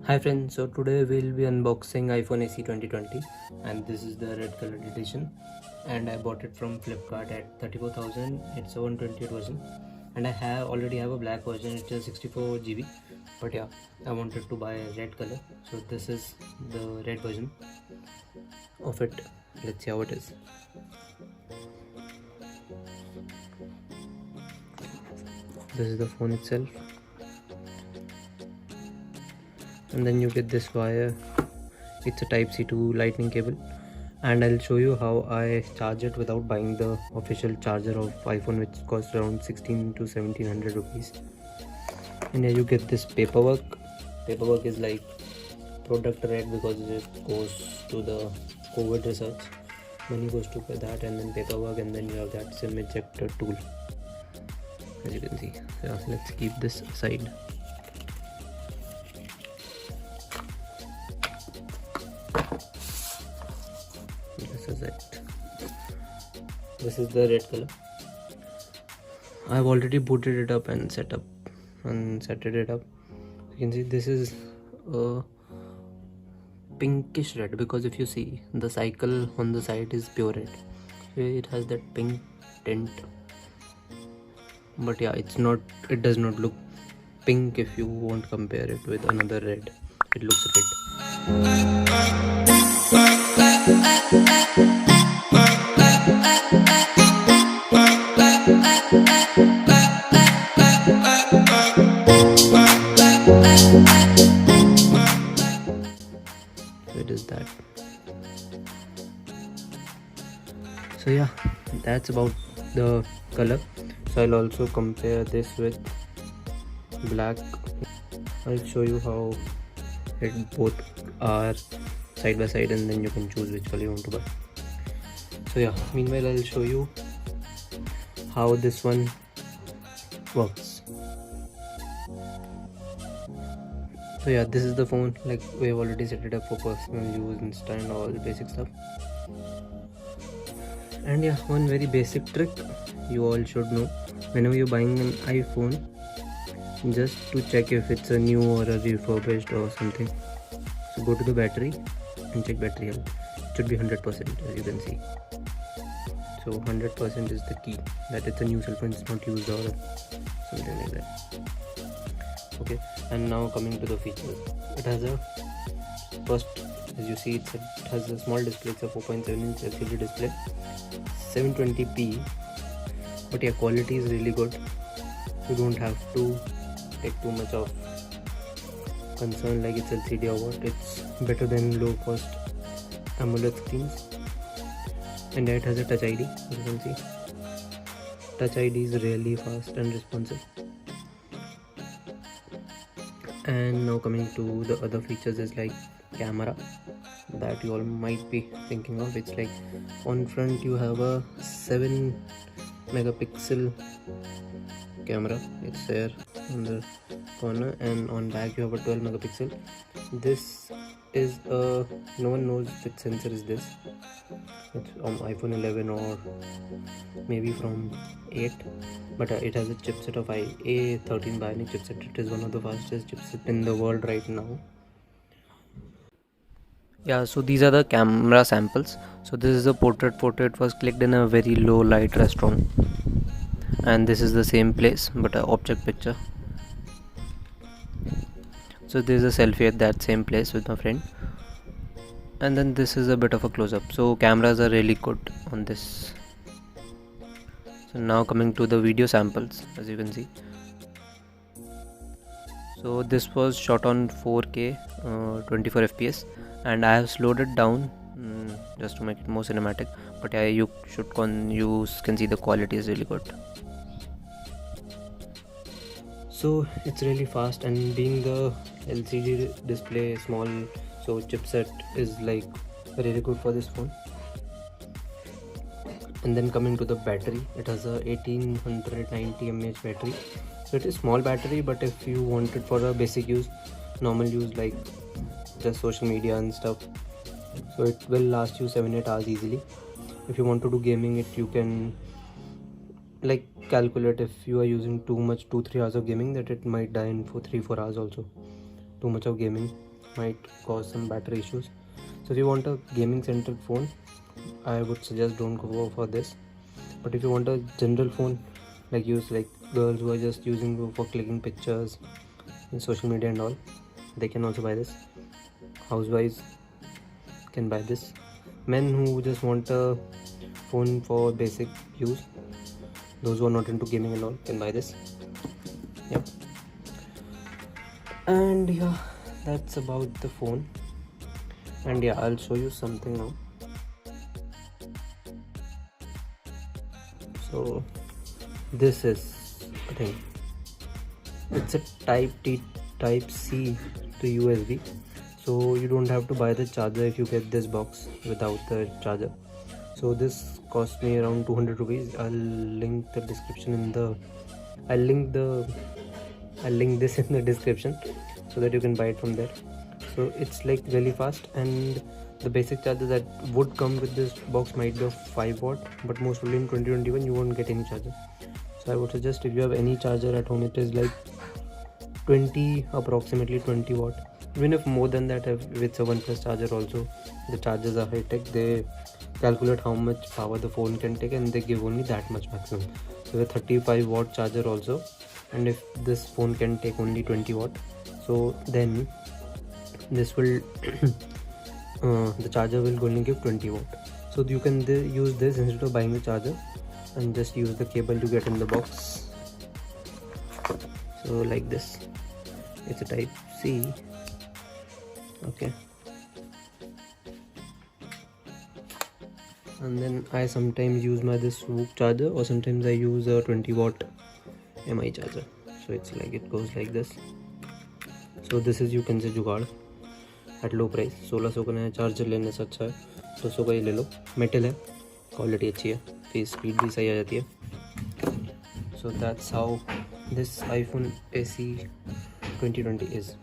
Hi friends, so today we'll be unboxing iPhone SE 2020 and this is the red colored edition and I bought it from Flipkart at 34,000. It's a 128 version and I already have a black version. It's a 64 GB, but yeah, I wanted to buy a red color, so this is the red version of it. Let's see how it is. This is the phone itself, and then you get this wire. It's a type C to lightning cable, and I'll show you how I charge it without buying the official charger of iPhone, which costs around 16 to 1700 rupees. And here you get this paperwork. Paperwork is like product red because it goes to the COVID research. Money goes to that, and then paperwork, and then you have that SIM ejector tool, as you can see. So yeah, let's keep this aside. This is it. This is the red color. I've already booted it up and set it up. You can see this is a pinkish red, because if you see, the cycle on the side is pure red. It has that pink tint, but yeah, it does not look pink if you won't compare it with another red. It looks red. So it is that. So yeah, that's about the color. So I'll also compare this with black. I'll show you how it both are side by side, and then you can choose which color you want to buy. So yeah, meanwhile I'll show you how this one works. So yeah, this is the phone. Like, we have already set it up for personal use, Insta and all basic stuff. And yeah, one very basic trick you all should know: whenever you're buying an iPhone, just to check if it's a new or a refurbished or something, so go to the battery and check battery health. It should be 100%, as you can see. So 100% is the key, that it's a new cell phone, it's not used or something like that. Okay, and now coming to the features. It has a first, as you see, it has a small display. It's a 4.7-inch LCD display, 720p, but yeah, quality is really good. You don't have to take too much of concern like it's LCD or what. It's better than low cost AMOLED screens. And it has a touch ID, as you can see. Touch ID is really fast and responsive. And now coming to the other features is like camera that you all might be thinking of. It's like, on front you have a 7 megapixel camera. It's there on the corner, and on back you have a 12 megapixel. This is no one knows which sensor is this. It's on iPhone 11 or maybe from 8, but it has a chipset of A13 Bionic chipset. It is one of the fastest chipset in the world right now. Yeah, so these are the camera samples. So this is a portrait photo. It was clicked in a very low light restaurant, and this is the same place but an object picture. So this is a selfie at that same place with my friend, and then this is a bit of a close-up. So cameras are really good on this. So now coming to the video samples, as you can see. So this was shot on 4K 24 fps, and I have slowed it down just to make it more cinematic, but yeah, you can see the quality is really good. So it's really fast, and being the LCD display small, so chipset is like really good for this phone. And then coming to the battery, it has a 1890 mAh battery. So it is small battery, but if you want it for a basic use, normal use, like just social media and stuff, so it will last you 7-8 hours easily. If you want to do gaming, you can like calculate, if you are using too much 2-3 hours of gaming, that it might die in for 3-4 hours also. Too much of gaming. might cause some battery issues. So if you want a gaming centric phone, I would suggest don't go for this. But if you want a general phone, like girls who are just using for clicking pictures in social media and all, they can also buy this. Housewives can buy this. Men who just want a phone for basic use, those who are not into gaming and all, can buy this. Yep. And yeah, that's about the phone. And yeah, I'll show you something now. So this is a thing. It's a type T type C to USB. So you don't have to buy the charger if you get this box without the charger. So this cost me around 200 rupees. I'll link the description in the I'll link this in the description so that you can buy it from there. So it's like really fast, and the basic charger that would come with this box might be of 5 watt, but most probably in 2021 you won't get any charger. So I would suggest, if you have any charger at home, it is like approximately 20 watt. Even if more than that, if it's a OnePlus charger also, the chargers are high tech. They calculate how much power the phone can take and they give only that much maximum. So a 35 watt charger also, and if this phone can take only 20 watt, so then this will the charger will only give 20 watt. So you can use this instead of buying the charger, and just use the cable you get in the box. So like this, it's a type C. Okay, and then I sometimes use this VOOC charger, or sometimes I use a 20 watt MI charger. So it's like, it goes like this. So this is, you can say, जुगाड़ at low price. 1600 का नया charger लेने से अच्छा है 200 का ही ले लो. Metal है, क्वालिटी अच्छी है, फिर स्पीड भी सही आ जाती है. So that's how this iPhone SE 2020 is.